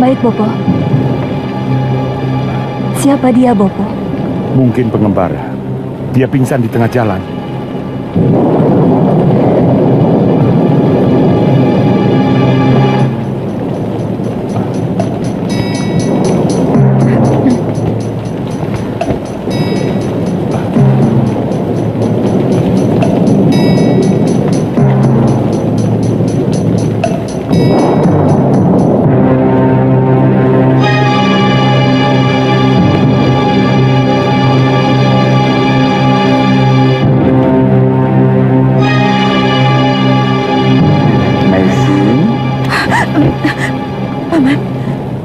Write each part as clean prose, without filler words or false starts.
Baik, Bopo. Siapa dia, Bopo? Mungkin pengembara. Dia pingsan di tengah jalan.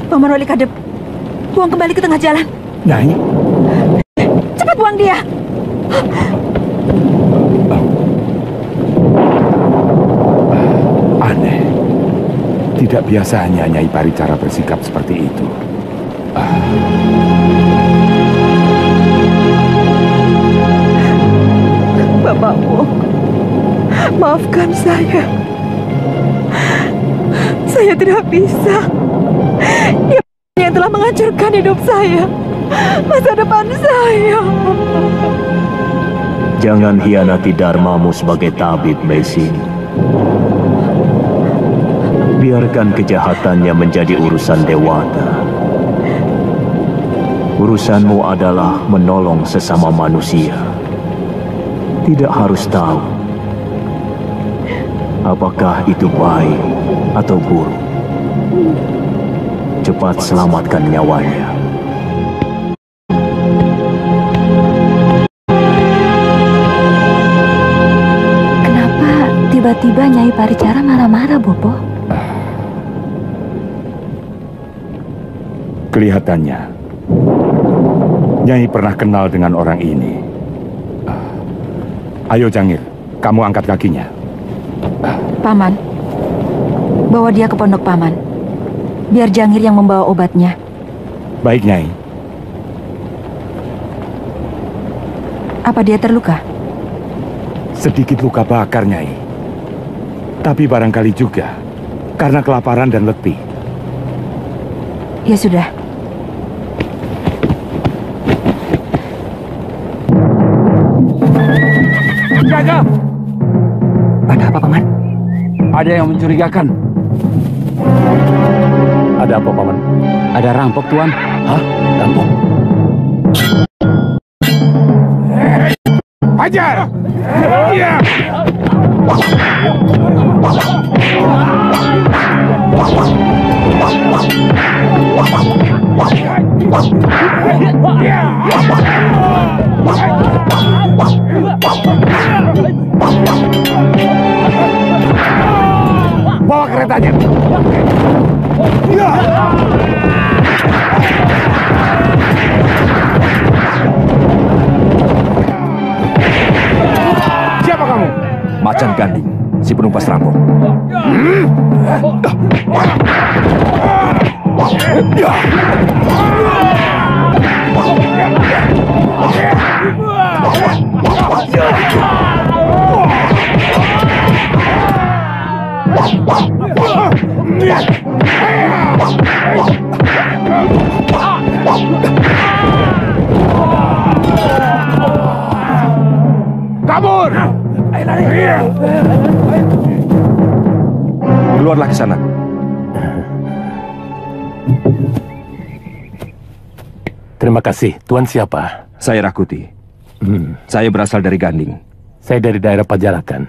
Paman Wali Kadep, buang kembali ke tengah jalan. Nyai, cepat buang dia. Aneh, tidak biasanya Nyai Paricara bersikap seperti itu. Bapakmu, maafkan saya. Saya tidak bisa. Dia yang telah menghancurkan hidup saya, masa depan saya. Jangan hianati dharmamu sebagai tabib, Meising. Biarkan kejahatannya menjadi urusan dewata. Urusanmu adalah menolong sesama manusia. Tidak harus tahu apakah itu baik atau buruk. Cepat selamatkan nyawanya. Kenapa tiba-tiba Nyai Paricara marah-marah, Bopo? Kelihatannya Nyai pernah kenal dengan orang ini. Ayo Jangir, kamu angkat kakinya. Paman, bawa dia ke pondok Paman. Biar Jangir yang membawa obatnya. Baik, Nyai. Apa dia terluka? Sedikit luka bakar, Nyai. Tapi barangkali juga karena kelaparan dan letih. Ya sudah. Jaga! Ada apa, Paman? Ada yang mencurigakan. Ada apa, Paman? Ada rampok, Tuan. Hah? Rampok? Hajar! Iya! Bawa keretanya. Siapa kamu? Macan Ganding, si penumpas rampok. Kabur! Keluarlah ke sana. Terima kasih. Tuan siapa? Saya Rakuti. Saya berasal dari Ganding. Saya dari daerah Pajarakan.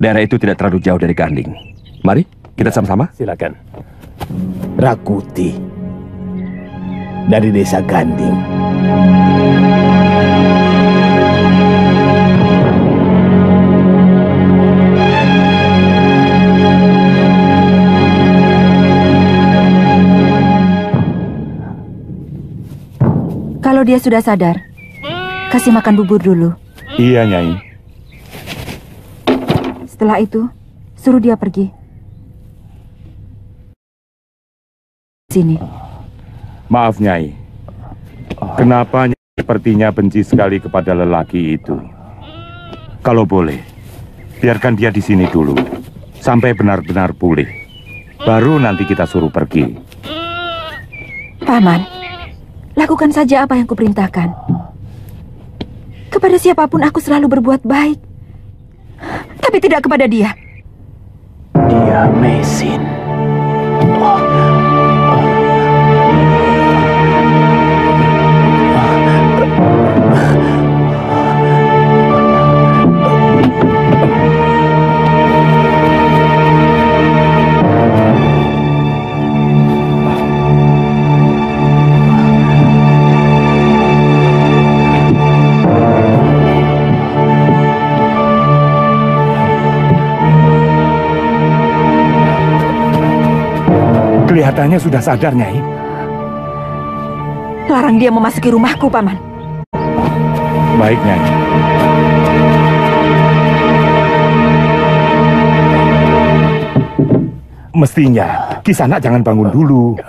Daerah itu tidak terlalu jauh dari Ganding. Mari, kita sama-sama. Silakan. Rakuti dari desa Ganding. Kalau dia sudah sadar, kasih makan bubur dulu. Iya, Nyai. Setelah itu, suruh dia pergi. Sini. Maaf, Nyai. Kenapa Nyai sepertinya benci sekali kepada lelaki itu? Kalau boleh, biarkan dia di sini dulu, sampai benar-benar pulih. Baru nanti kita suruh pergi. Paman, lakukan saja apa yang kuperintahkan. Kepada siapapun aku selalu berbuat baik. Tapi tidak kepada dia. Dia mesin. Kelihatannya sudah sadar, Nyai. Larang dia memasuki rumahku, Paman. Baik, Nyai. Mestinya Kisanak jangan bangun dulu.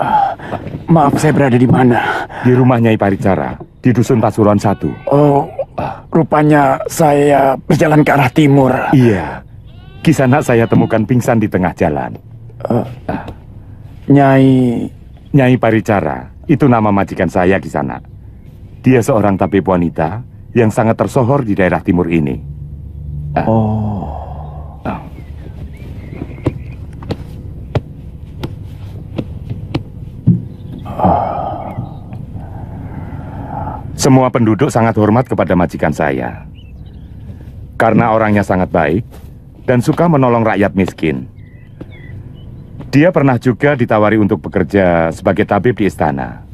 Maaf, saya berada di mana? Di rumah Nyai Paricara, di Dusun Pasuruan 1. Oh, rupanya saya berjalan ke arah timur. Iya. Kisanak saya temukan pingsan di tengah jalan. Nyai Paricara, itu nama majikan saya Kisanak. Dia seorang tabib wanita yang sangat tersohor di daerah timur ini. Semua penduduk sangat hormat kepada majikan saya. Karena orangnya sangat baik dan suka menolong rakyat miskin. Dia pernah juga ditawari untuk bekerja sebagai tabib di istana.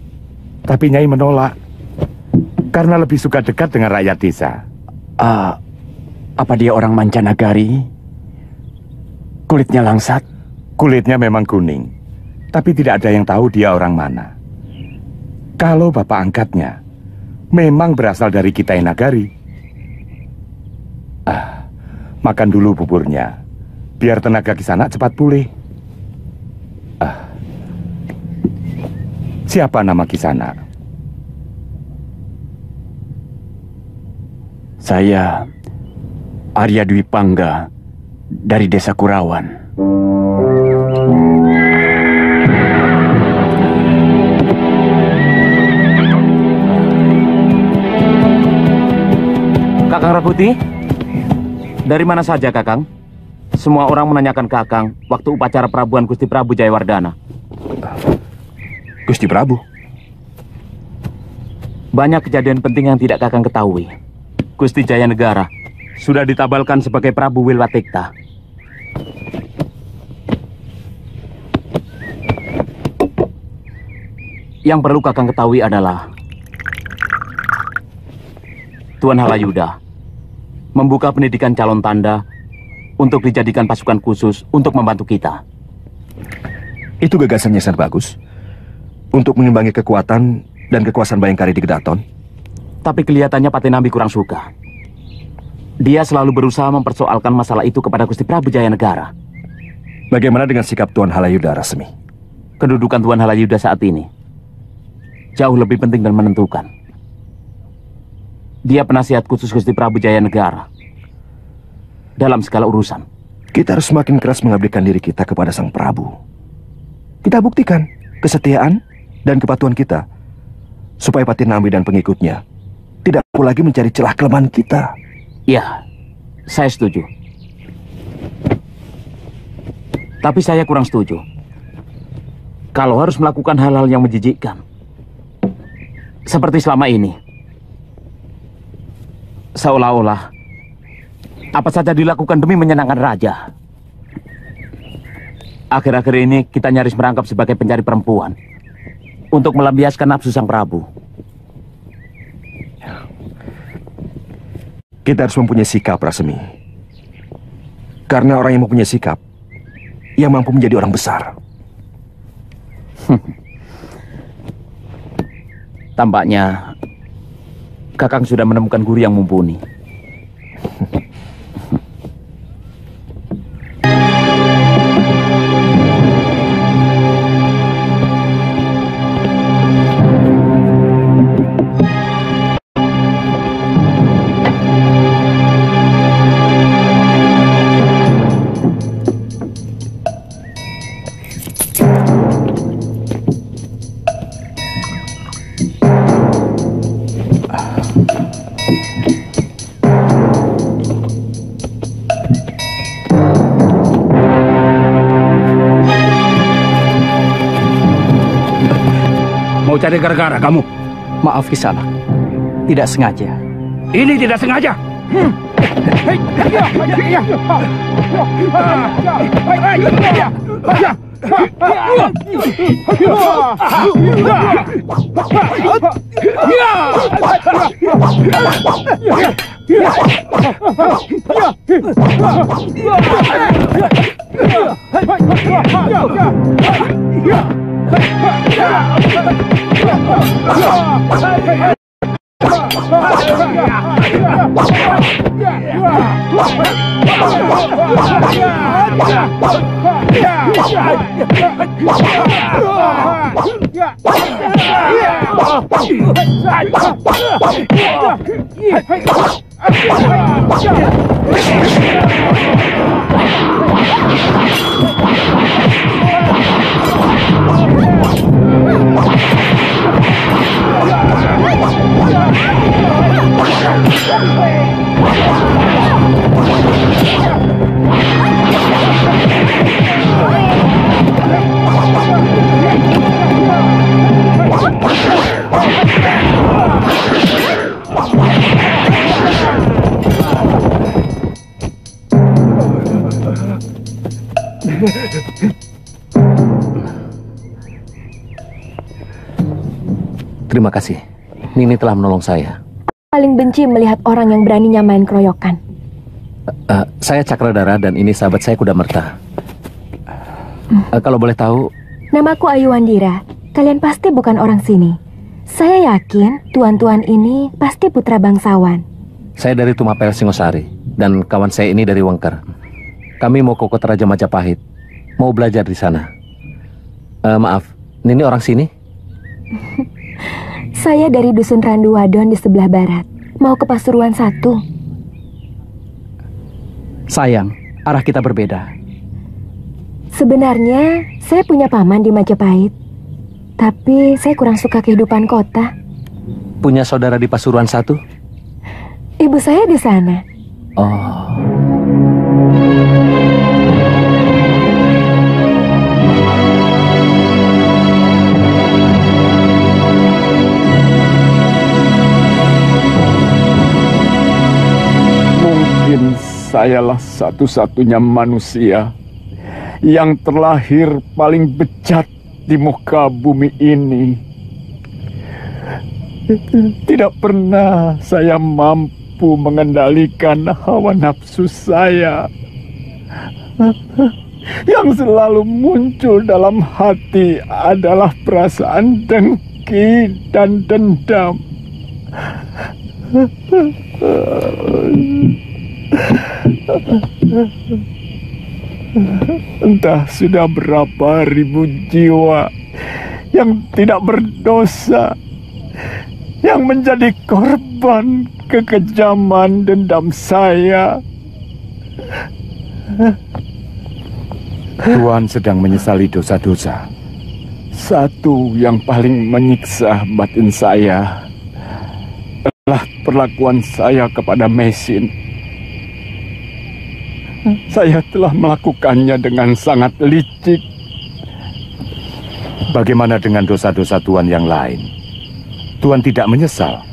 Tapi Nyai menolak. Karena lebih suka dekat dengan rakyat desa. Apa dia orang mancanagari? Kulitnya langsat? Kulitnya memang kuning. Tapi tidak ada yang tahu dia orang mana. Kalau bapak angkatnya memang berasal dari Kitai Nagari. Makan dulu buburnya. Biar tenaga Kisanak cepat pulih. Siapa nama Kisanak? Saya Arya Dwi Pangga dari desa Kurawan. Kakang Rakuti? Dari mana saja, Kakang? Semua orang menanyakan Kakang waktu upacara perabuan Gusti Prabu Jayawardana. Gusti Prabu. Banyak kejadian penting yang tidak Kakang ketahui. Gusti Jayanegara sudah ditabalkan sebagai Prabu Wilwatikta. Yang perlu Kakang ketahui adalah Tuan Halayuda membuka pendidikan calon tanda untuk dijadikan pasukan khusus untuk membantu kita. Itu gagasannya sangat bagus. Untuk mengimbangi kekuatan dan kekuasaan Bayangkari di Kedaton. Tapi kelihatannya Patinambi kurang suka. Dia selalu berusaha mempersoalkan masalah itu kepada Gusti Prabu Jayanegara. Bagaimana dengan sikap Tuan Halayuda, Rasmi? Kedudukan Tuan Halayuda saat ini jauh lebih penting dan menentukan. Dia penasihat khusus Gusti Prabu Jayanegara dalam segala urusan. Kita harus semakin keras mengabdikan diri kita kepada Sang Prabu. Kita buktikan kesetiaan dan kepatuhan kita, supaya Patinambi dan pengikutnya tidak perlu lagi mencari celah kelemahan kita. Ya, saya setuju. Tapi saya kurang setuju kalau harus melakukan hal-hal yang menjijikkan. Seperti selama ini. Seolah-olah apa saja dilakukan demi menyenangkan raja. Akhir-akhir ini kita nyaris merangkap sebagai pencari perempuan untuk melampiaskan nafsu Sang Prabu. Kita harus mempunyai sikap, Rasemi. Karena orang yang mempunyai sikap, yang mampu menjadi orang besar. Tampaknya Kakang sudah menemukan guru yang mumpuni. Mau cari gara-gara kamu? Maaf Kisanak, tidak sengaja. Ini tidak sengaja. Terima kasih. Nini telah menolong saya. Paling benci melihat orang yang beraninya main keroyokan. Saya Cakradara dan ini sahabat saya Kuda Merta. Kalau boleh tahu, Namaku Ayu Wandira. Kalian pasti bukan orang sini. Saya yakin tuan-tuan ini pasti putra bangsawan. saya dari Tumapel Singosari dan kawan saya ini dari Wengker. Kami mau ke Kota Raja Majapahit, mau belajar di sana. Maaf, Nini orang sini? Saya dari Dusun Randu Wadon di sebelah barat. Mau ke Pasuruan 1. Sayang, arah kita berbeda. Sebenarnya saya punya paman di Majapahit. Tapi saya kurang suka kehidupan kota. Punya saudara di Pasuruan 1? Ibu saya di sana. Oh. Mungkin sayalah satu-satunya manusia yang terlahir paling bejat di muka bumi ini. Tidak pernah saya mampu mengendalikan hawa nafsu saya. Yang selalu muncul dalam hati adalah perasaan dengki dan dendam. Entah sudah berapa ribu jiwa yang tidak berdosa yang menjadi korban kekejaman dendam saya. Tuan sedang menyesali dosa-dosa. Satu yang paling menyiksa batin saya adalah perlakuan saya kepada Mesin. Saya telah melakukannya dengan sangat licik. Bagaimana dengan dosa-dosa Tuan yang lain? Tuan tidak menyesal?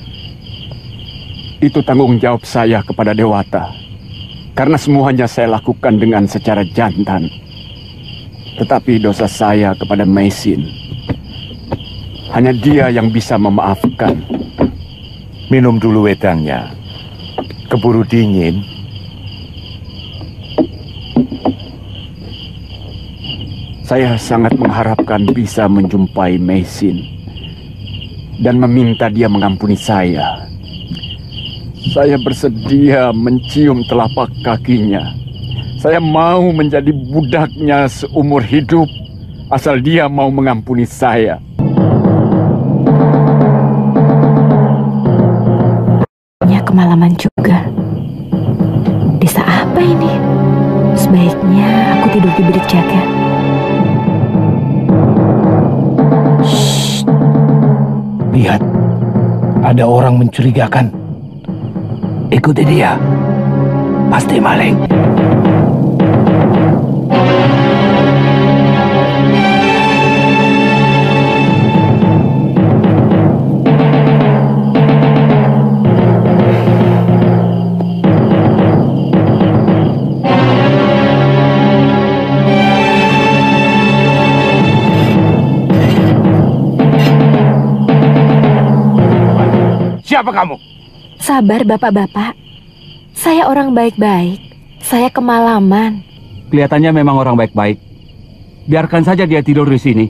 Itu tanggung jawab saya kepada Dewata. Karena semuanya saya lakukan dengan secara jantan. Tetapi dosa saya kepada Mesin, hanya dia yang bisa memaafkan. Minum dulu wedangnya. Keburu dingin. Saya sangat mengharapkan bisa menjumpai Mesin dan meminta dia mengampuni saya. Saya bersedia mencium telapak kakinya. Saya mau menjadi budaknya seumur hidup, asal dia mau mengampuni saya. Ya, kemalaman juga. Desa apa ini? Sebaiknya aku tidur di bilik jaga. Lihat, ada orang mencurigakan. Ikuti dia. Pasti maling. Siapa kamu? Sabar, bapak-bapak. Saya orang baik-baik. Saya kemalaman. Kelihatannya memang orang baik-baik. Biarkan saja dia tidur di sini.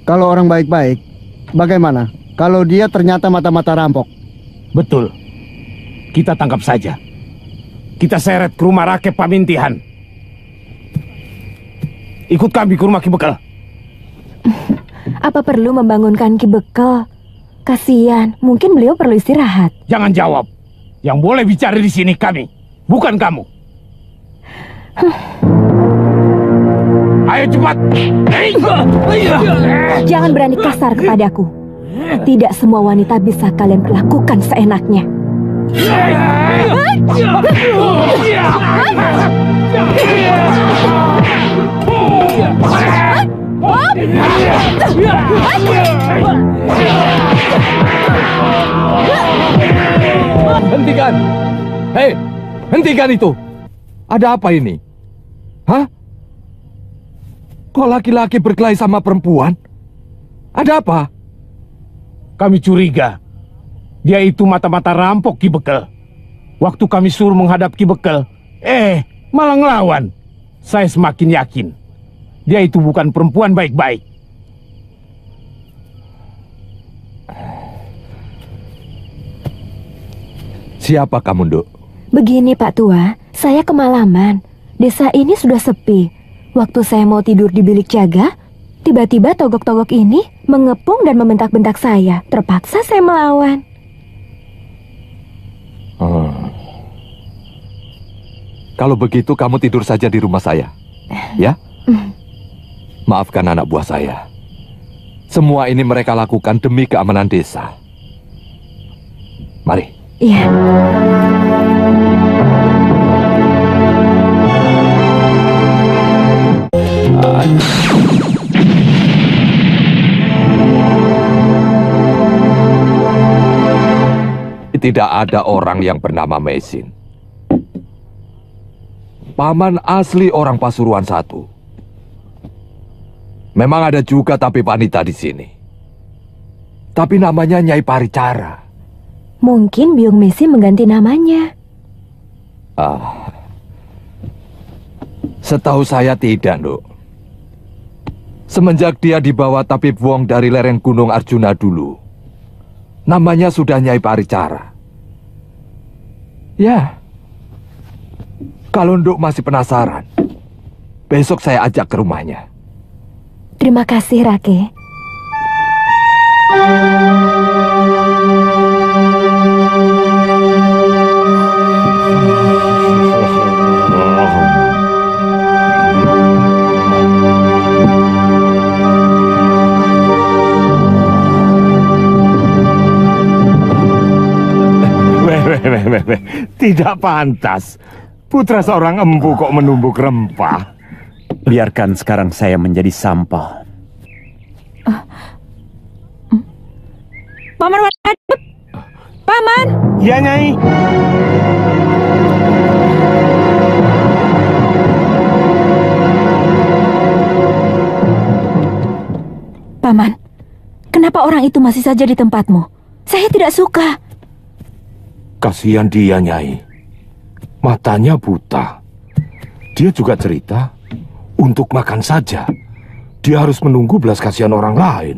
Kalau orang baik-baik, bagaimana? Kalau dia ternyata mata-mata rampok. Betul. Kita tangkap saja. Kita seret ke rumah Rakep Pamintihan. Ikut kami ke rumah Ki Bekal. Apa perlu membangunkan Ki Bekal? Kasihan, mungkin beliau perlu istirahat. Jangan jawab. Yang boleh bicara di sini kami, bukan kamu. Ayo cepat. Jangan berani kasar kepadaku. Tidak semua wanita bisa kalian perlakukan seenaknya. Hentikan! Hei, hentikan itu! Ada apa ini? Hah? Kok laki-laki berkelahi sama perempuan? Ada apa? Kami curiga dia itu mata-mata rampok Ki Bekal. Waktu kami suruh menghadap Ki Bekal, malah ngelawan. Saya semakin yakin dia itu bukan perempuan baik-baik. Siapa kamu, Nduk? Begini Pak Tua, saya kemalaman. Desa ini sudah sepi. Waktu saya mau tidur di bilik jaga, tiba-tiba togok-togok ini mengepung dan membentak-bentak saya. Terpaksa saya melawan. Kalau begitu kamu tidur saja di rumah saya, ya? Maafkan anak buah saya. Semua ini mereka lakukan demi keamanan desa. Mari. Iya. Tidak ada orang yang bernama Mesin. Paman asli orang Pasuruan 1. Memang ada juga tapi wanita di sini. Tapi namanya Nyai Paricara. Mungkin Biung Mesi mengganti namanya. Setahu saya tidak, Nduk. Semenjak dia dibawa Tabib Wong dari lereng Gunung Arjuna dulu, namanya sudah Nyai Paricara. Ya, kalau Nduk masih penasaran, besok saya ajak ke rumahnya. Terima kasih, Rake. Tidak pantas. Putra seorang empu kok menumbuk rempah. Biarkan sekarang saya menjadi sampah. Paman Wadip! Paman! Ya, Nyai. Paman, kenapa orang itu masih saja di tempatmu? Saya tidak suka. Kasihan dia, Nyai. Matanya buta. Dia juga cerita, untuk makan saja, dia harus menunggu belas kasihan orang lain.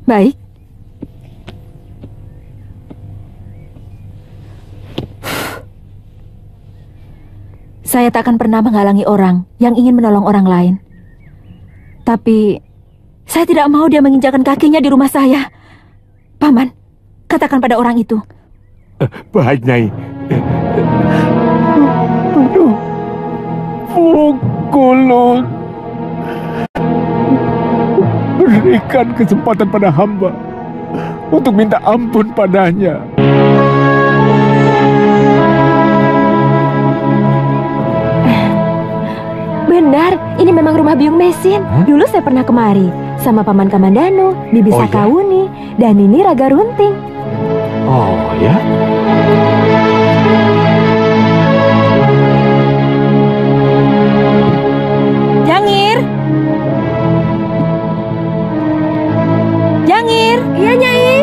Baik. Saya tak akan pernah menghalangi orang yang ingin menolong orang lain. Tapi, saya tidak mau dia menginjakan kakinya di rumah saya. Paman, katakan pada orang itu. Baik, Nyai. Pukulun. Berikan kesempatan pada hamba untuk minta ampun padanya. Benar, ini memang rumah Biung Mesin. Dulu saya pernah kemari sama Paman Kamandanu, Bibi Sakawuni, dan ini Raga Runting. Oh ya? Jangir! Jangir! Iya, Nyai.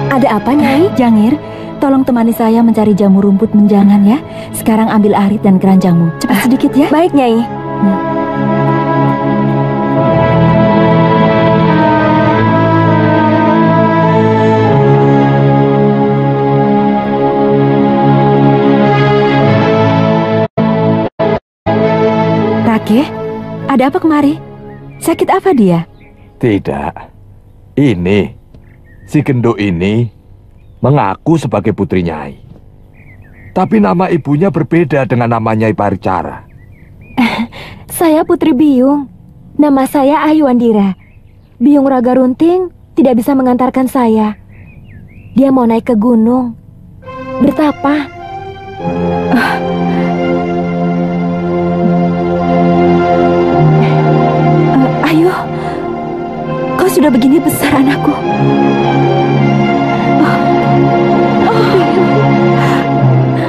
Ada apa, Nyai? Jangir, tolong temani saya mencari jamur rumput menjangan ya. Sekarang ambil arit dan keranjangmu. Cepat sedikit ya. Baik, Nyai. Rake, ada apa kemari? Sakit apa dia? Tidak. Ini, si genduk ini mengaku sebagai putri Nyai. Tapi nama ibunya berbeda dengan nama Nyai Paricara. Saya Putri Biung. Nama saya Ayu Andira. Biung Raga Runting tidak bisa mengantarkan saya. Dia mau naik ke gunung. Bertapa. Ayu, kau sudah begini besar anakku.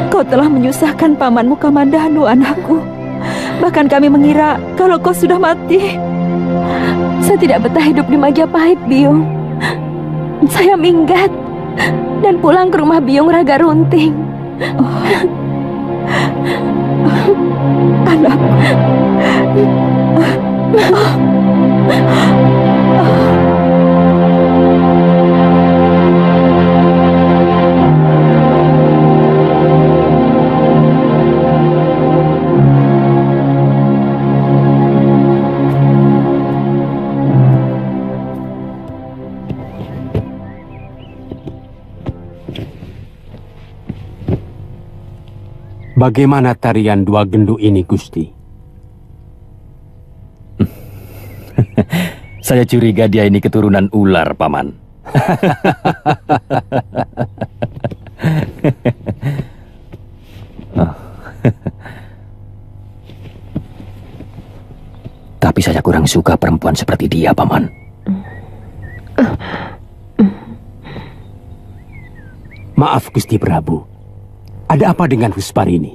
Kau telah menyusahkan pamanmu Kamandanu, anakku. Bahkan kami mengira kalau kau sudah mati. Saya tidak betah hidup di Majapahit, Biung. Saya minggat dan pulang ke rumah Biung Raga Runting. Anakku. Bagaimana tarian dua genduk ini, Gusti? Saya curiga dia ini keturunan ular, Paman. Tapi saya kurang suka perempuan seperti dia, Paman. Maaf, Gusti Prabu. Ada apa dengan Huspar ini?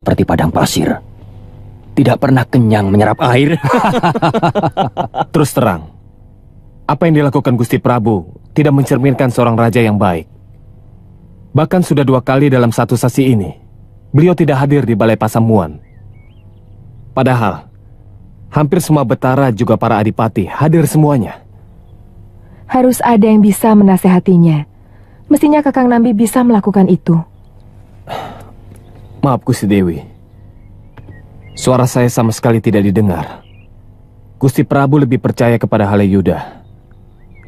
Seperti padang pasir. Tidak pernah kenyang menyerap air. Terus terang, apa yang dilakukan Gusti Prabu tidak mencerminkan seorang raja yang baik. Bahkan sudah 2 kali dalam satu sasi ini, beliau tidak hadir di Balai Pasamuan. Padahal, hampir semua betara juga para adipati hadir semuanya. Harus ada yang bisa menasehatinya. Mestinya Kakang Nambi bisa melakukan itu. Maaf, Gusti Dewi. Suara saya sama sekali tidak didengar. Gusti Prabu lebih percaya kepada Halayuda.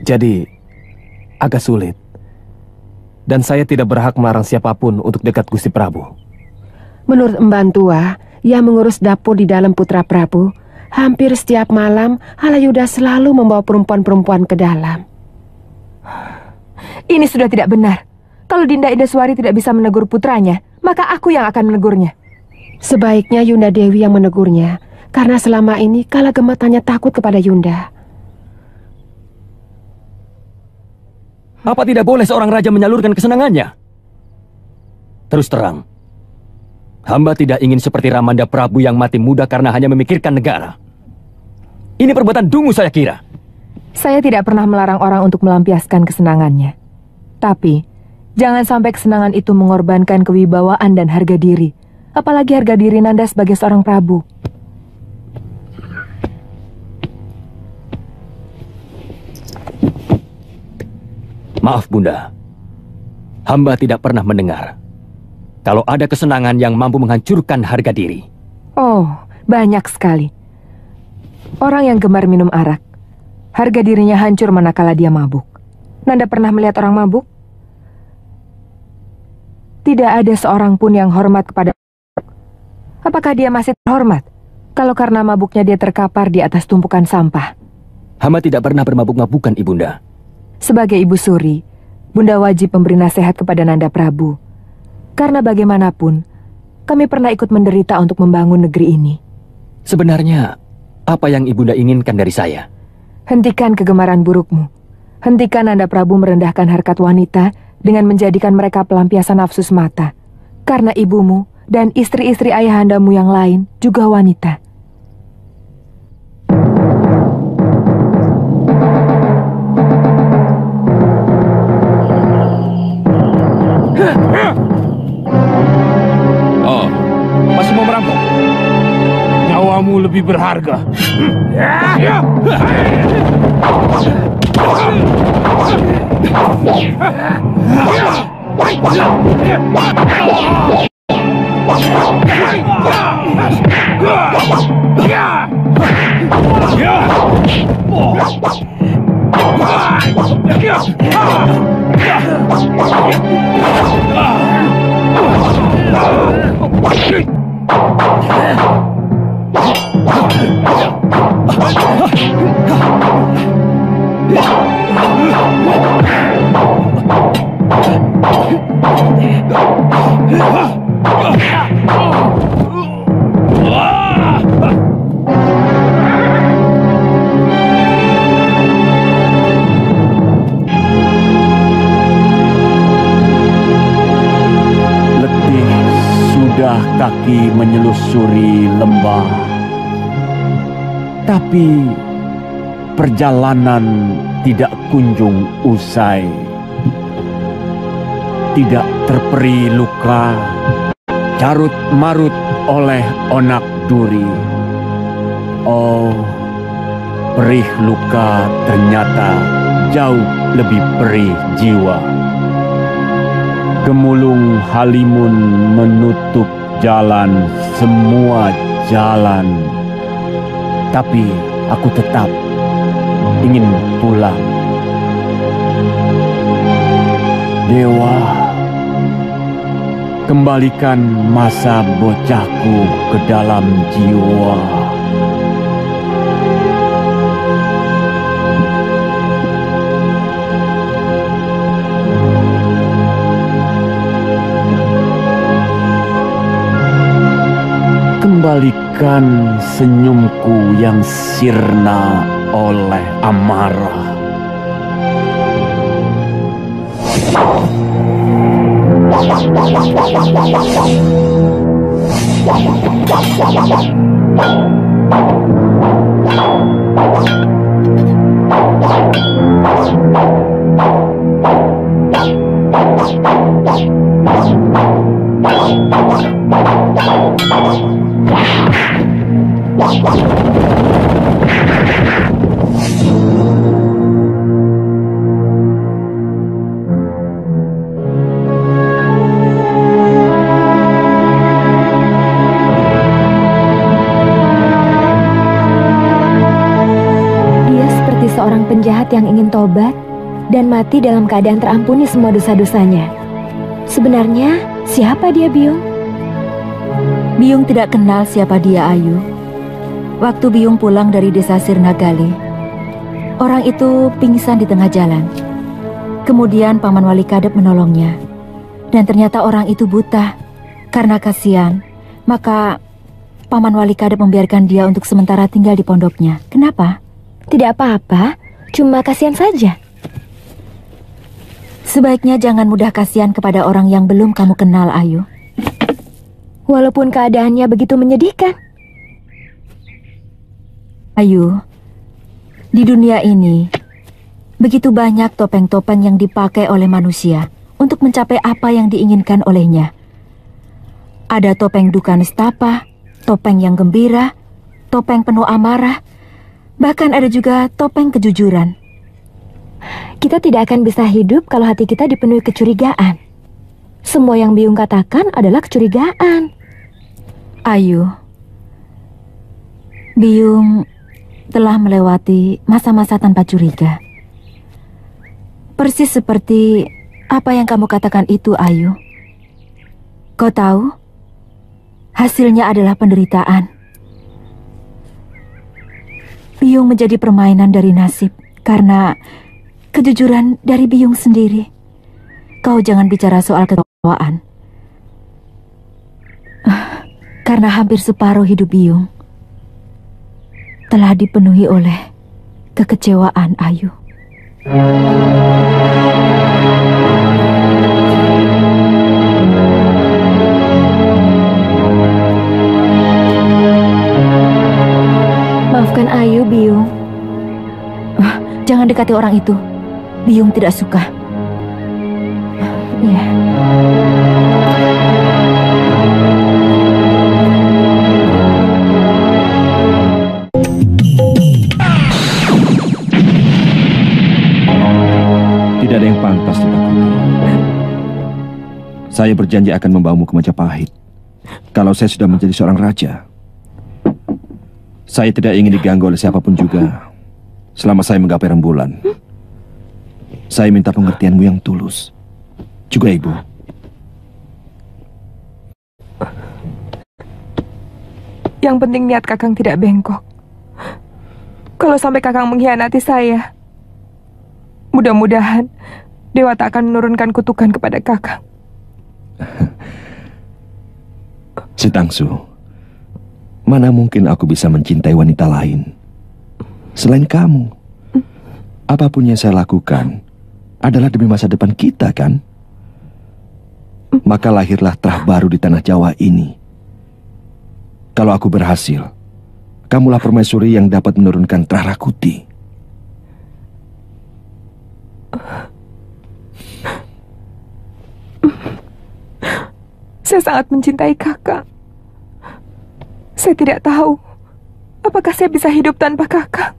Jadi, agak sulit. Dan saya tidak berhak melarang siapapun untuk dekat Gusti Prabu. Menurut Emban Tua, yang mengurus dapur di dalam Putra Prabu. Hampir setiap malam, Halayuda selalu membawa perempuan-perempuan ke dalam. Ini sudah tidak benar. Kalau Dinda Indaswari tidak bisa menegur putranya, maka aku yang akan menegurnya. Sebaiknya Yunda Dewi yang menegurnya, karena selama ini Kala Gemet hanya takut kepada Yunda. Apa tidak boleh seorang raja menyalurkan kesenangannya? Terus terang, hamba tidak ingin seperti Ramanda Prabu yang mati muda karena hanya memikirkan negara. Ini perbuatan dungu saya kira. Saya tidak pernah melarang orang untuk melampiaskan kesenangannya. Tapi, jangan sampai kesenangan itu mengorbankan kewibawaan dan harga diri. Apalagi harga diri Nanda sebagai seorang prabu. Maaf Bunda, hamba tidak pernah mendengar kalau ada kesenangan yang mampu menghancurkan harga diri. Oh, banyak sekali. Orang yang gemar minum arak, harga dirinya hancur manakala dia mabuk. Nanda pernah melihat orang mabuk? Tidak ada seorang pun yang hormat kepada. Apakah dia masih terhormat kalau karena mabuknya dia terkapar di atas tumpukan sampah? Hamba tidak pernah bermabuk-mabukan, Ibunda. Sebagai ibu suri, Bunda wajib memberi nasihat kepada Nanda Prabu. Karena bagaimanapun, kami pernah ikut menderita untuk membangun negeri ini. Sebenarnya, apa yang Ibunda inginkan dari saya? Hentikan kegemaran burukmu. Hentikan Nanda Prabu merendahkan harkat wanita dengan menjadikan mereka pelampiasan nafsu semata. Karena ibumu dan istri-istri ayahandamu yang lain juga wanita. Oh, masih mau merampok? Nyawamu lebih berharga. Kaki menyelusuri lembah, tapi perjalanan tidak kunjung usai. Tidak terperi luka, carut marut oleh onak duri. Oh, perih luka ternyata jauh lebih perih jiwa. Gemulung halimun menutup jalan, semua jalan. Tapi aku tetap ingin pulang. Dewa, kembalikan masa bocahku ke dalam jiwa. Kembalikan senyumku yang sirna oleh amarah. Seorang penjahat yang ingin tobat dan mati dalam keadaan terampuni semua dosa-dosanya. Sebenarnya, siapa dia, Byung? Biyung tidak kenal siapa dia, Ayu. Waktu Biyung pulang dari desa Sirnagali, orang itu pingsan di tengah jalan. Kemudian Paman Wali Kadep menolongnya. Dan ternyata orang itu buta. Karena kasihan, maka Paman Wali Kadep membiarkan dia untuk sementara tinggal di pondoknya. Kenapa? Tidak apa-apa, cuma kasihan saja. Sebaiknya jangan mudah kasihan kepada orang yang belum kamu kenal, Ayu. Walaupun keadaannya begitu menyedihkan. Ayu, di dunia ini begitu banyak topeng-topeng yang dipakai oleh manusia untuk mencapai apa yang diinginkan olehnya. Ada topeng duka nestapa, topeng yang gembira, topeng penuh amarah, bahkan ada juga topeng kejujuran. Kita tidak akan bisa hidup kalau hati kita dipenuhi kecurigaan. Semua yang Biyung katakan adalah kecurigaan. Ayu, Biyung telah melewati masa-masa tanpa curiga. Persis seperti apa yang kamu katakan itu, Ayu. Kau tahu, hasilnya adalah penderitaan. Biyung menjadi permainan dari nasib karena kejujuran dari Biyung sendiri. Kau jangan bicara soal ketawaan. Karena hampir separuh hidup Biyung telah dipenuhi oleh kekecewaan, Ayu. Maafkan Ayu, Biyung. Jangan dekati orang itu. Biyung tidak suka. Ya. Tidak ada yang pantas ditakuti. Saya berjanji akan membawamu ke Majapahit. Kalau saya sudah menjadi seorang raja, saya tidak ingin diganggu oleh siapapun juga selama saya menggapai rembulan. Saya minta pengertianmu yang tulus. Juga Ibu. Yang penting niat Kakang tidak bengkok. Kalau sampai Kakang mengkhianati saya, mudah-mudahan Dewa tak akan menurunkan kutukan kepada Kakang. Si Tangsu, mana mungkin aku bisa mencintai wanita lain selain kamu? Apapun yang saya lakukan adalah demi masa depan kita, kan? Maka lahirlah terah baru di tanah Jawa ini. Kalau aku berhasil, kamulah permaisuri yang dapat menurunkan terah Rakuti. Saya sangat mencintai Kakak. Saya tidak tahu apakah saya bisa hidup tanpa Kakak.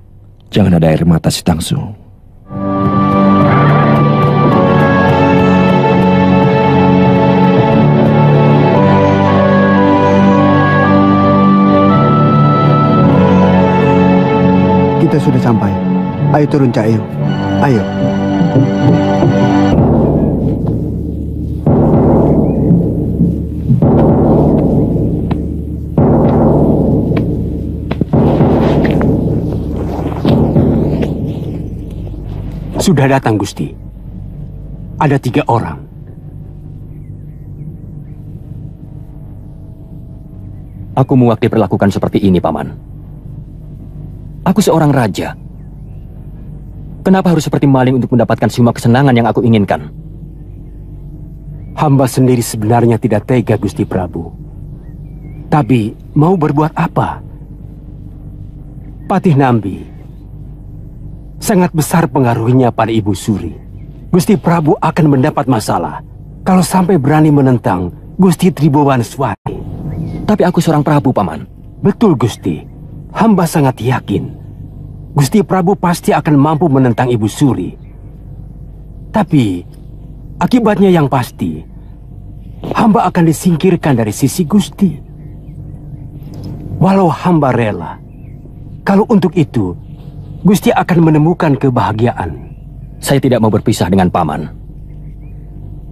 Jangan ada air mata, si Tangsu. Kita sudah sampai. Ayo turun, Cak Ayu. Ayo. Sudah datang, Gusti. Ada 3 orang. Aku muak diperlakukan seperti ini, Paman. Aku seorang raja. Kenapa harus seperti maling untuk mendapatkan semua kesenangan yang aku inginkan? Hamba sendiri sebenarnya tidak tega, Gusti Prabu. Tapi mau berbuat apa? Patih Nambi sangat besar pengaruhnya pada Ibu Suri. Gusti Prabu akan mendapat masalah kalau sampai berani menentang Gusti Tribhuwaneswari. Tapi aku seorang Prabu, Paman. Betul, Gusti. Hamba sangat yakin Gusti Prabu pasti akan mampu menentang Ibu Suri. Tapi akibatnya yang pasti, hamba akan disingkirkan dari sisi Gusti. Walau hamba rela, kalau untuk itu Gusti akan menemukan kebahagiaan. Saya tidak mau berpisah dengan Paman.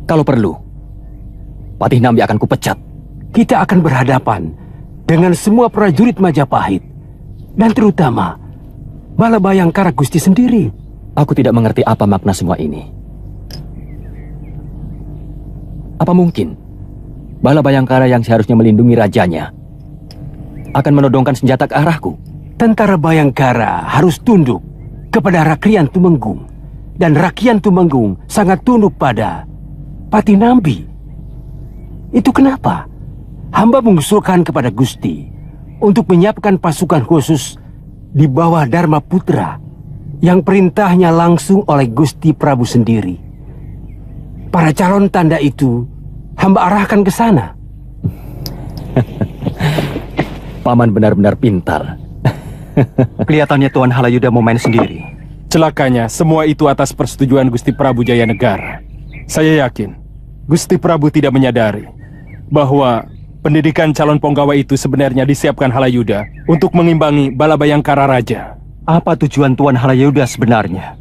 Kalau perlu, Patih Nambi akan kupecat. Kita akan berhadapan dengan semua prajurit Majapahit, dan terutama Balabayangkara Gusti sendiri. Aku tidak mengerti apa makna semua ini. Apa mungkin Balabayangkara yang seharusnya melindungi rajanya akan menodongkan senjata ke arahku? Tentara Bayangkara harus tunduk kepada Rakrian Tumenggung, dan Rakrian Tumenggung sangat tunduk pada Patinambi. Itu kenapa hamba mengusulkan kepada Gusti untuk menyiapkan pasukan khusus di bawah Dharma Putra yang perintahnya langsung oleh Gusti Prabu sendiri. Para calon tanda itu hamba arahkan ke sana. Paman benar-benar pintar. Kelihatannya Tuan Halayuda mau main sendiri. Celakanya, semua itu atas persetujuan Gusti Prabu Jayanegara. Saya yakin Gusti Prabu tidak menyadari bahwa pendidikan calon penggawa itu sebenarnya disiapkan Halayuda untuk mengimbangi Balabayangkara Raja. Apa tujuan Tuan Halayuda sebenarnya?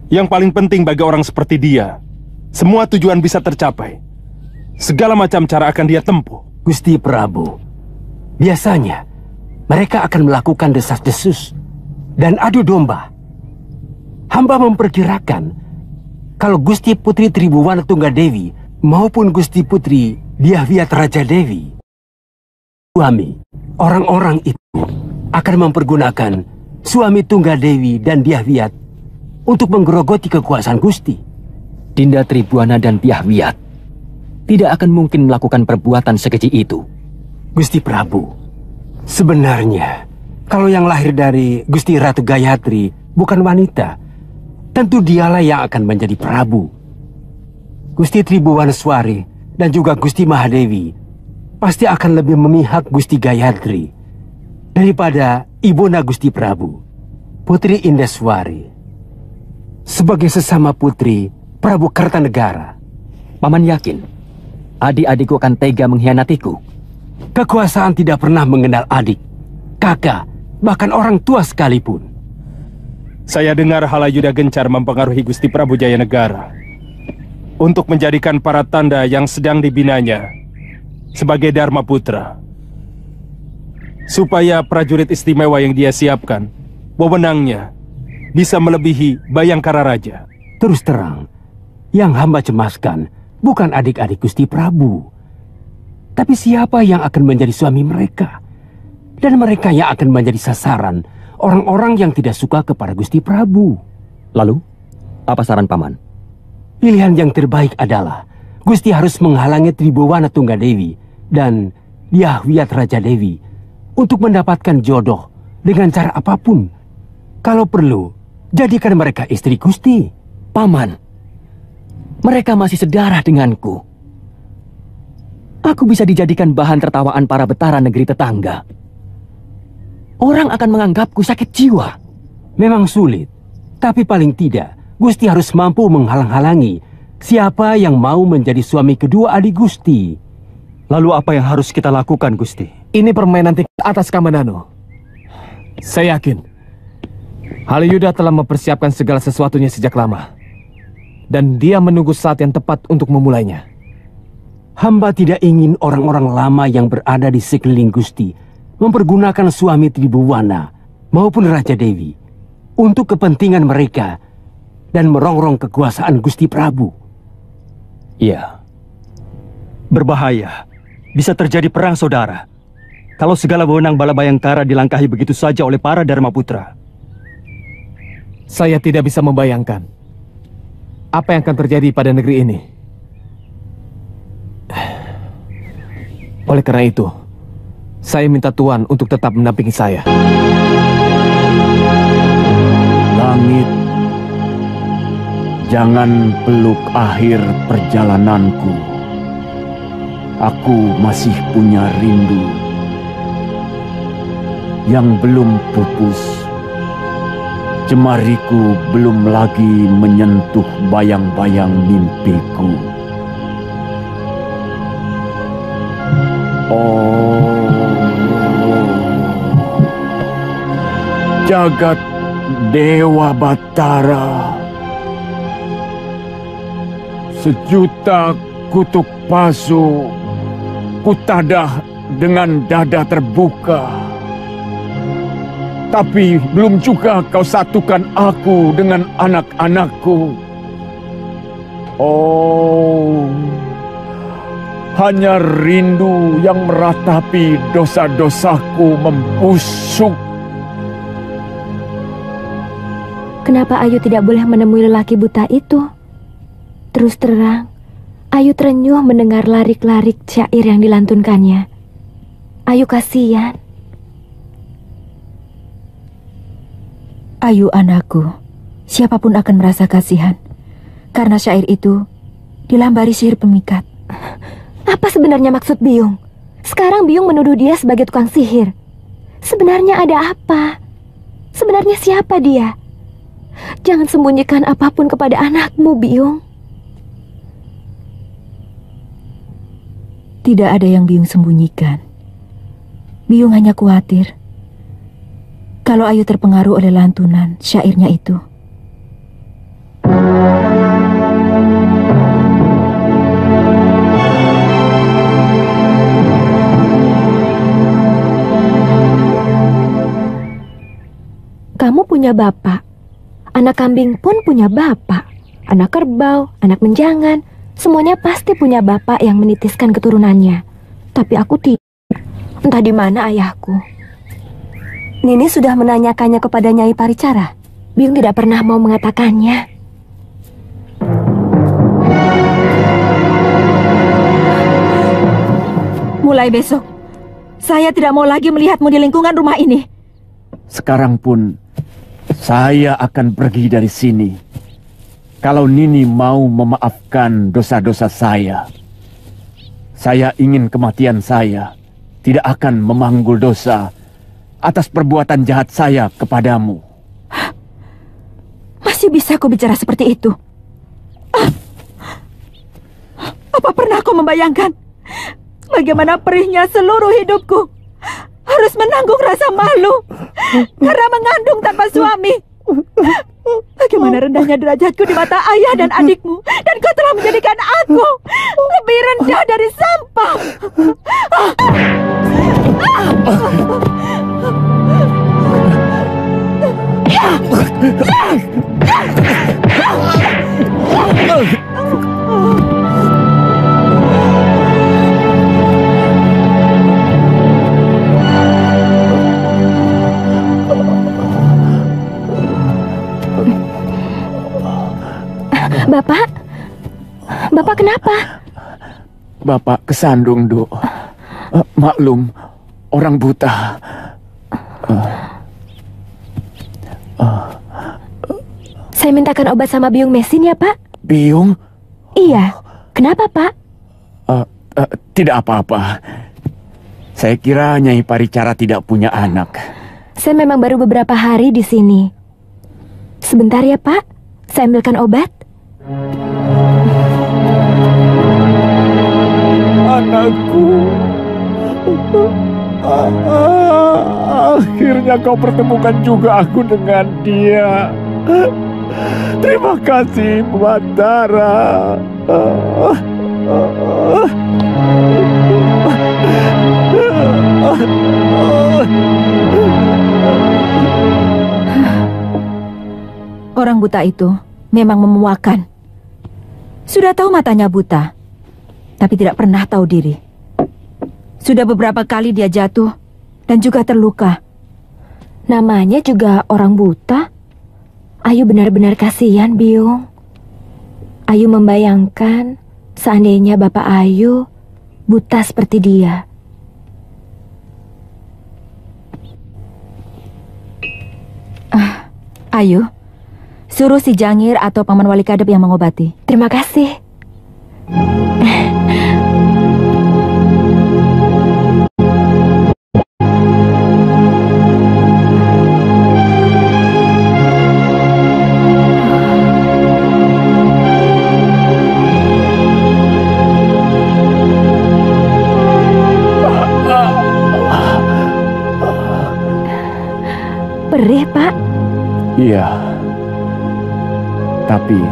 Yang paling penting bagi orang seperti dia, semua tujuan bisa tercapai. Segala macam cara akan dia tempuh. Gusti Prabu, biasanya mereka akan melakukan desas-desus dan adu domba. Hamba memperkirakan kalau Gusti Putri Tribhuwana Tunggadewi maupun Gusti Putri Dyahwiyat Raja Dewi, suami orang-orang itu akan mempergunakan suami Tunggadewi dan Dyahwiyat untuk menggerogoti kekuasaan Gusti. Dinda Tribhuwana dan Dyahwiyat tidak akan mungkin melakukan perbuatan sekeji itu. Gusti Prabu, sebenarnya kalau yang lahir dari Gusti Ratu Gayatri bukan wanita, tentu dialah yang akan menjadi Prabu. Gusti Tribhuwaneswari dan juga Gusti Mahadewi pasti akan lebih memihak Gusti Gayatri daripada Ibunda Gusti Prabu, Putri Indeswari. Sebagai sesama putri Prabu Kertanegara, Paman yakin adik-adikku akan tega mengkhianatiku? Kekuasaan tidak pernah mengenal adik, kakak, bahkan orang tua sekalipun. Saya dengar Halayuda gencar mempengaruhi Gusti Prabu Jayanegara untuk menjadikan para tanda yang sedang dibinanya sebagai Dharma Putra, supaya prajurit istimewa yang dia siapkan, wewenangnya bisa melebihi Bayangkara Raja. Terus terang, yang hamba cemaskan bukan adik-adik Gusti Prabu, tapi siapa yang akan menjadi suami mereka, dan mereka yang akan menjadi sasaran orang-orang yang tidak suka kepada Gusti Prabu. Lalu, apa saran Paman? Pilihan yang terbaik adalah Gusti harus menghalangi Tribhuwana Tunggadewi dan Dyahwiyat Raja Dewi untuk mendapatkan jodoh dengan cara apapun. Kalau perlu, jadikan mereka istri Gusti. Paman, mereka masih sedarah denganku. Aku bisa dijadikan bahan tertawaan para betara negeri tetangga. Orang akan menganggapku sakit jiwa. Memang sulit, tapi paling tidak Gusti harus mampu menghalang-halangi siapa yang mau menjadi suami kedua adik Gusti. Lalu apa yang harus kita lakukan, Gusti? Ini permainan tingkat atas Kamanano. Saya yakin Halayuda telah mempersiapkan segala sesuatunya sejak lama, dan dia menunggu saat yang tepat untuk memulainya. Hamba tidak ingin orang-orang lama yang berada di sekeliling Gusti mempergunakan suami Tribhuwana maupun Raja Dewi untuk kepentingan mereka dan merongrong kekuasaan Gusti Prabu. Iya. Berbahaya. Bisa terjadi perang saudara kalau segala wewenang Balabayangkara dilangkahi begitu saja oleh para Dharma Putra. Saya tidak bisa membayangkan apa yang akan terjadi pada negeri ini. Oleh karena itu, saya minta Tuan untuk tetap mendampingi saya. Langit, jangan peluk akhir perjalananku. Aku masih punya rindu yang belum pupus. Jemariku belum lagi menyentuh bayang-bayang mimpiku. Oh, jagat Dewa Batara, sejuta kutuk pasu kutadah dengan dada terbuka. Tapi belum juga kau satukan aku dengan anak-anakku. Oh, hanya rindu yang meratapi dosa-dosaku membusuk. Kenapa Ayu tidak boleh menemui lelaki buta itu? Terus terang, Ayu terenyuh mendengar larik-larik syair yang dilantunkannya. Ayu kasihan. Ayu anakku, siapapun akan merasa kasihan. Karena syair itu dilambari sihir pemikat. Apa sebenarnya maksud Biung? Sekarang Biung menuduh dia sebagai tukang sihir. Sebenarnya ada apa? Sebenarnya siapa dia? Jangan sembunyikan apapun kepada anakmu, Biung. Tidak ada yang Biung sembunyikan. Biung hanya khawatir kalau Ayu terpengaruh oleh lantunan syairnya itu. Kamu punya bapak. Anak kambing pun punya bapak. Anak kerbau, anak menjangan, semuanya pasti punya bapak yang menitiskan keturunannya. Tapi aku tidak. Entah di mana ayahku. Nini sudah menanyakannya kepada Nyai Paricara. Biung tidak pernah mau mengatakannya. Mulai besok, saya tidak mau lagi melihatmu di lingkungan rumah ini. Sekarang pun saya akan pergi dari sini. Kalau Nini mau memaafkan dosa-dosa saya ingin kematian saya tidak akan memanggul dosa atas perbuatan jahat saya kepadamu. Masih bisa kau bicara seperti itu? Apa pernah kau membayangkan bagaimana perihnya seluruh hidupku? Harus menanggung rasa malu karena mengandung tanpa suami. Bagaimana rendahnya derajatku di mata ayah dan adikmu, dan kau telah menjadikan aku lebih rendah dari sampah. Bapak kenapa? Bapak kesandung, Duk. Maklum, orang buta. Saya mintakan obat sama Biung Mesin ya, Pak. Biung? Iya. Kenapa, Pak? Tidak apa-apa. Saya kira Nyai Paricara tidak punya anak. Saya memang baru beberapa hari di sini. Sebentar ya, Pak. Saya ambilkan obat. Anakku, akhirnya kau pertemukan juga aku dengan dia. Terima kasih, Batara. Orang buta itu memang memuakan. Sudah tahu matanya buta, tapi tidak pernah tahu diri. Sudah beberapa kali dia jatuh dan juga terluka. Namanya juga orang buta. Ayu benar-benar kasihan, Biung. Ayu membayangkan seandainya Bapak Ayu buta seperti dia. Ayu, suruh si Jangir atau Paman Wali Kadep yang mengobati. Terima kasih. Perih, Pak. Iya. Tapi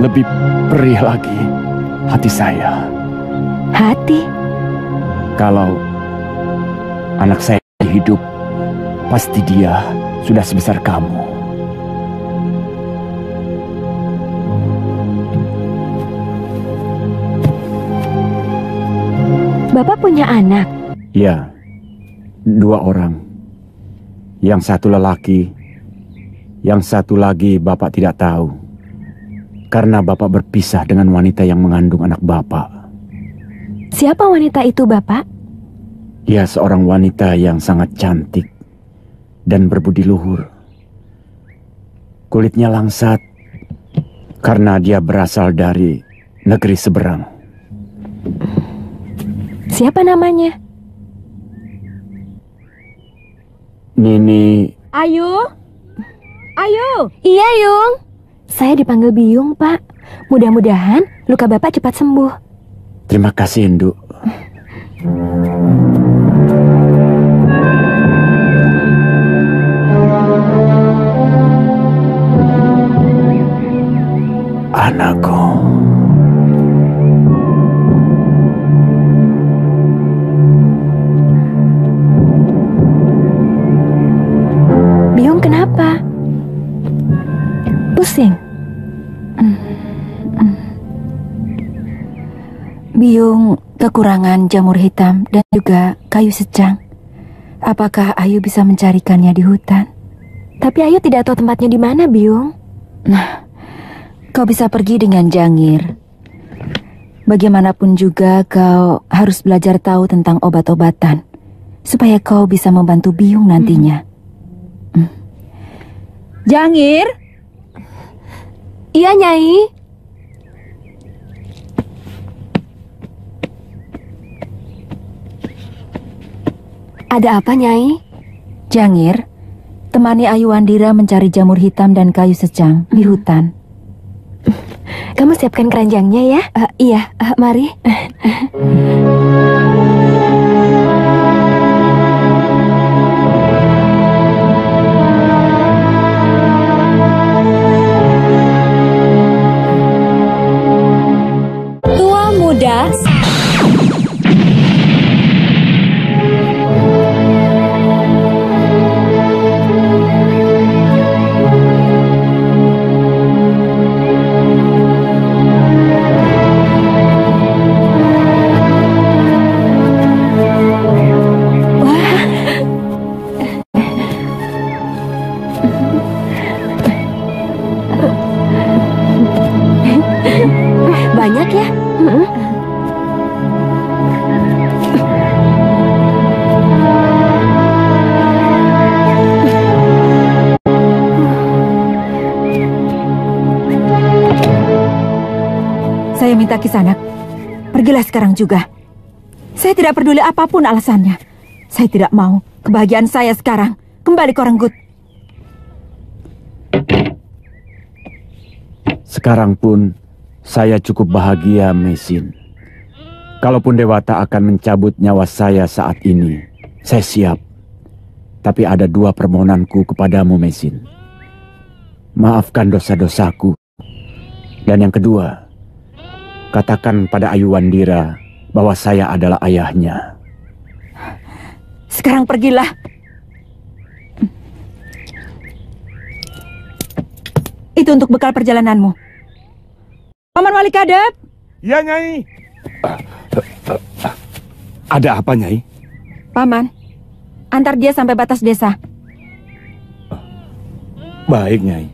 lebih perih lagi hati saya. Hati? Kalau anak saya hidup, pasti dia sudah sebesar kamu. Bapak punya anak? Ya, 2 orang. Yang satu lelaki, yang satu lagi Bapak tidak tahu. Karena Bapak berpisah dengan wanita yang mengandung anak Bapak. Siapa wanita itu, Bapak? Ya, seorang wanita yang sangat cantik dan berbudi luhur. Kulitnya langsat karena dia berasal dari negeri seberang. Siapa namanya? Nini. Ayu? Ayu? Iya, Yung. Saya dipanggil Biung, Pak. Mudah-mudahan luka Bapak cepat sembuh. Terima kasih, Induk. Anakku. Biung kenapa? Pusing? Biung kekurangan jamur hitam dan juga kayu secang. Apakah Ayu bisa mencarikannya di hutan? Tapi Ayu tidak tahu tempatnya di mana, Biung. Nah, kau bisa pergi dengan Jangir. Bagaimanapun juga kau harus belajar tahu tentang obat-obatan supaya kau bisa membantu Biung nantinya. Jangir? Iya, Nyai. Ada apa, Nyai? Jangir, temani Ayu Wandira mencari jamur hitam dan kayu secang di hutan. Kamu siapkan keranjangnya ya? Iya, mari. Tua muda. Banyak ya? Saya minta Kisanak, pergilah sekarang juga. Saya tidak peduli apapun alasannya. Saya tidak mau kebahagiaan saya sekarang kembali ke Renggut. Sekarang pun saya cukup bahagia, Mesin. Kalaupun Dewata akan mencabut nyawa saya saat ini, saya siap. Tapi ada 2 permohonanku kepadamu, Mesin. Maafkan dosa-dosaku. Dan yang kedua, katakan pada Ayu Wandira bahwa saya adalah ayahnya. Sekarang pergilah. Itu untuk bekal perjalananmu. Paman Wali Kadep. Ya, Nyai. Ada apa, Nyai? Paman, antar dia sampai batas desa. Baik, Nyai.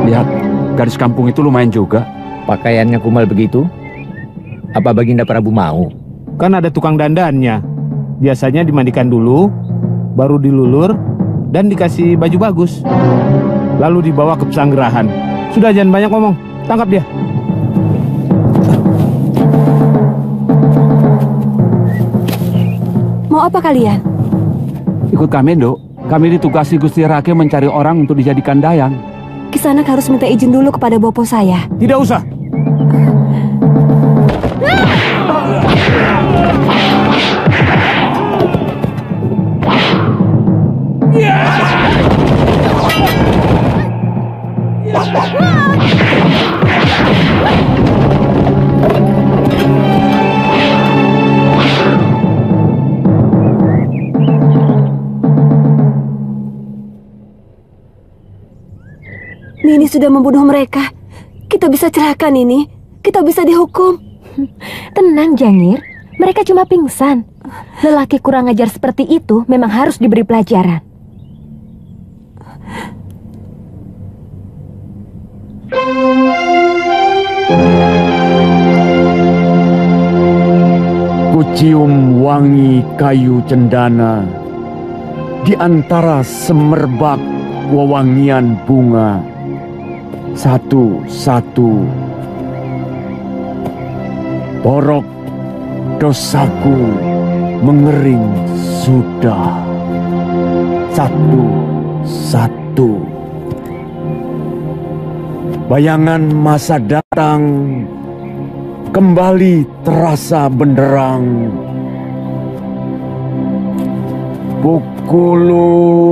Lihat, gadis kampung itu lumayan juga. Pakaiannya kumal begitu? Apa Baginda Prabu mau? Kan ada tukang dandannya. Biasanya dimandikan dulu, baru dilulur, dan dikasih baju bagus. Lalu dibawa ke pesanggerahan. Sudah, jangan banyak ngomong. Tangkap dia. Mau apa kalian? Ikut kami, Dok. Kami ditugasi Gusti Rake mencari orang untuk dijadikan dayang. Kisanak harus minta izin dulu kepada bopo saya. Tidak usah. Nini sudah membunuh mereka. Kita bisa celaka, Nini. Kita bisa dihukum. Tenang, Jangir. Mereka cuma pingsan. Lelaki kurang ajar seperti itu memang harus diberi pelajaran. Kucium wangi kayu cendana di antara semerbak wewangian bunga. Satu-satu porok dosaku mengering sudah. Satu-satu bayangan masa datang kembali terasa benderang. Pukulun.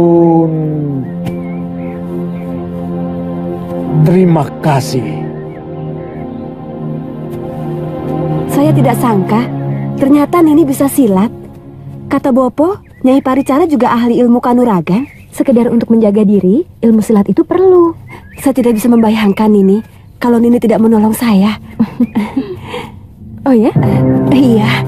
Terima kasih. Saya tidak sangka, ternyata Nini bisa silat. Kata Bopo, Nyai Paricara juga ahli ilmu kanuragan. Sekedar untuk menjaga diri, ilmu silat itu perlu. Saya tidak bisa membayangkan Nini kalau Nini tidak menolong saya. Oh ya? Iya.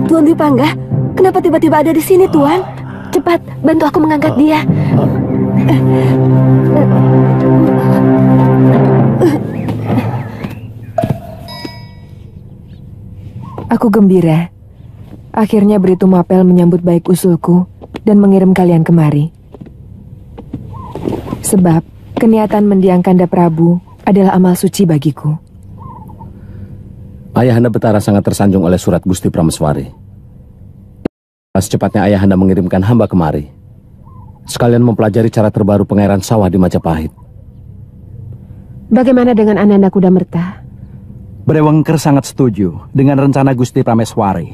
Tuan Dwi Pangga, kenapa tiba-tiba ada di sini, Tuan? Cepat, bantu aku mengangkat dia. Aku gembira. Akhirnya Britu Mapel menyambut baik usulku dan mengirim kalian kemari. Sebab keniatan mendiang Kanda Prabu adalah amal suci bagiku. Ayahanda Betara sangat tersanjung oleh surat Gusti Prameswari. Secepatnya ayahanda mengirimkan hamba kemari, sekalian mempelajari cara terbaru pengairan sawah di Majapahit. Bagaimana dengan Ananda Kudamerta? Brewengker sangat setuju dengan rencana Gusti Prameswari.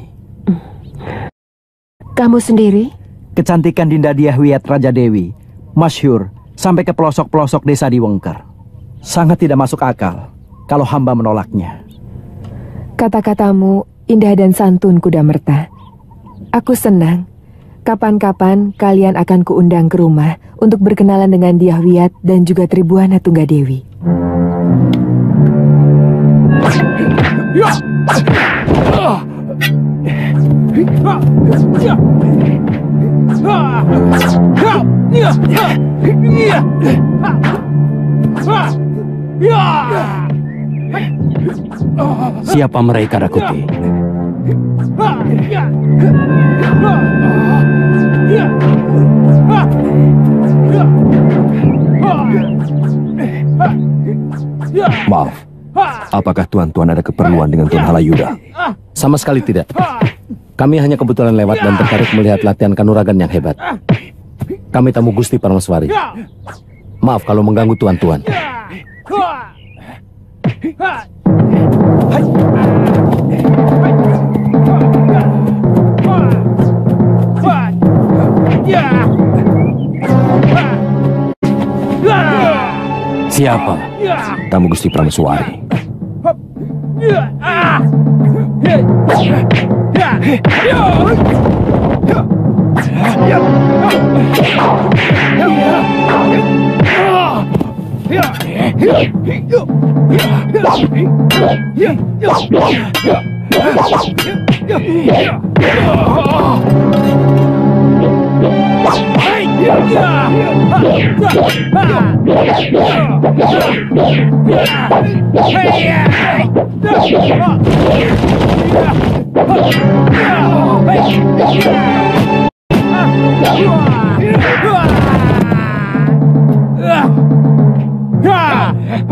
Kamu sendiri? Kecantikan Dinda Diahwiyat Raja Dewi masyhur sampai ke pelosok-pelosok desa di Wengker. Sangat tidak masuk akal kalau hamba menolaknya. Kata-katamu indah dan santun, Kudamerta. Aku senang. Kapan-kapan kalian akan kuundang ke rumah untuk berkenalan dengan Diahwiyat dan juga Tribuana Tunggadewi. Siapa mereka, Rakuti? Maaf, apakah tuan-tuan ada keperluan dengan Tuan Halayuda? Sama sekali tidak. Kami hanya kebetulan lewat dan tertarik melihat latihan kanuragan yang hebat. Kami tamu Gusti Prameswari. Maaf kalau mengganggu tuan-tuan. Siapa? Tamu Gusti Prameswari.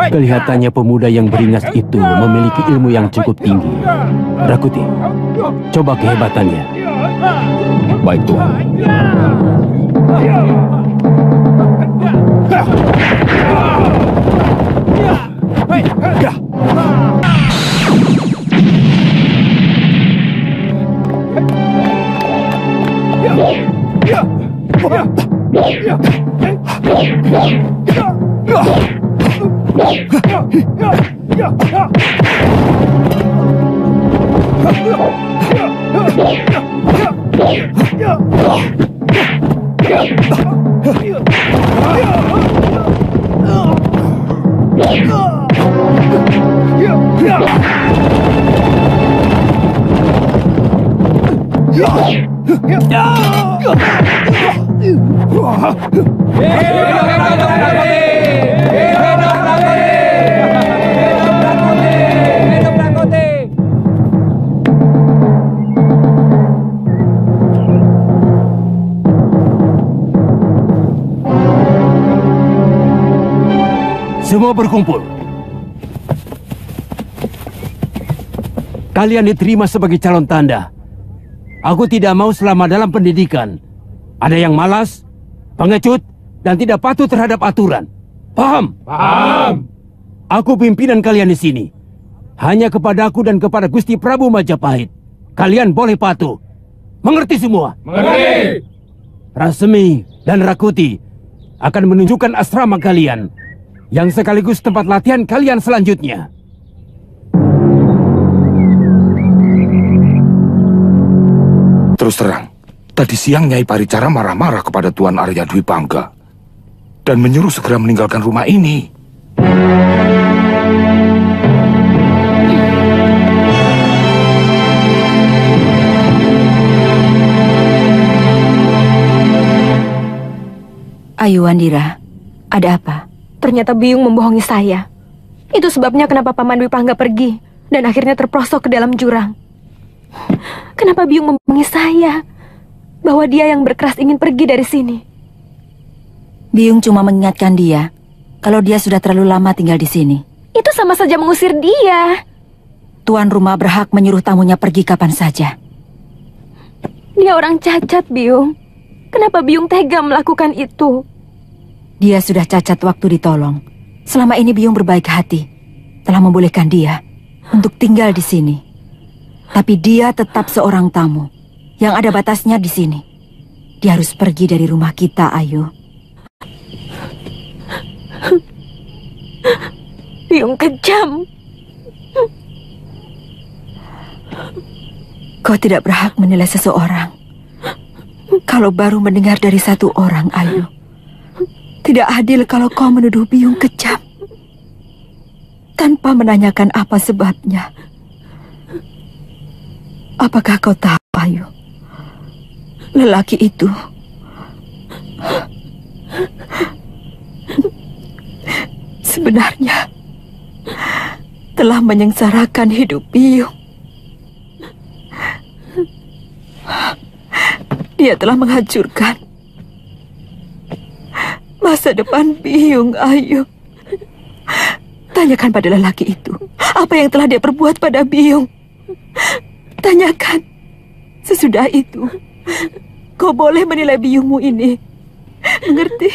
Kelihatannya pemuda yang beringas itu memiliki ilmu yang cukup tinggi. Rakuti, coba kehebatannya. Baik, Tuhan. Semua berkumpul. Kalian diterima sebagai calon tanda. Aku tidak mau selama dalam pendidikan ada yang malas, pengecut, dan tidak patuh terhadap aturan. Paham? Paham. Aku pimpinan kalian di sini. Hanya kepadaku dan kepada Gusti Prabu Majapahit kalian boleh patuh. Mengerti semua? Mengerti. Rasemi dan Rakuti akan menunjukkan asrama kalian, yang sekaligus tempat latihan kalian selanjutnya. Terus terang, tadi siang Nyai Paricara marah-marah kepada Tuan Arya Dwi Pangga dan menyuruh segera meninggalkan rumah ini. Ayu Wandira, ada apa? Ternyata Biyung membohongi saya. Itu sebabnya kenapa Paman Dwi Pangga pergi dan akhirnya terprosok ke dalam jurang. Kenapa Biyung membohongi saya bahwa dia yang berkeras ingin pergi dari sini? Biyung cuma mengingatkan dia kalau dia sudah terlalu lama tinggal di sini. Itu sama saja mengusir dia. Tuan rumah berhak menyuruh tamunya pergi kapan saja. Dia orang cacat, Biyung. Kenapa Biyung tega melakukan itu? Dia sudah cacat waktu ditolong. Selama ini Biyung berbaik hati, telah membolehkan dia untuk tinggal di sini. Tapi dia tetap seorang tamu yang ada batasnya di sini. Dia harus pergi dari rumah kita, Ayu. Biyung kejam. Kau tidak berhak menilai seseorang kalau baru mendengar dari satu orang, Ayu. Tidak adil kalau kau menuduh Biyung kejam tanpa menanyakan apa sebabnya. Apakah kau tahu, Ayu? Lelaki itu sebenarnya telah menyengsarakan hidup Biyung. Dia telah menghancurkan masa depan Biyung, Ayu. Tanyakan pada lelaki itu apa yang telah dia perbuat pada Biyung. Tanyakan. Sesudah itu kau boleh menilai Biyungmu ini. Mengerti?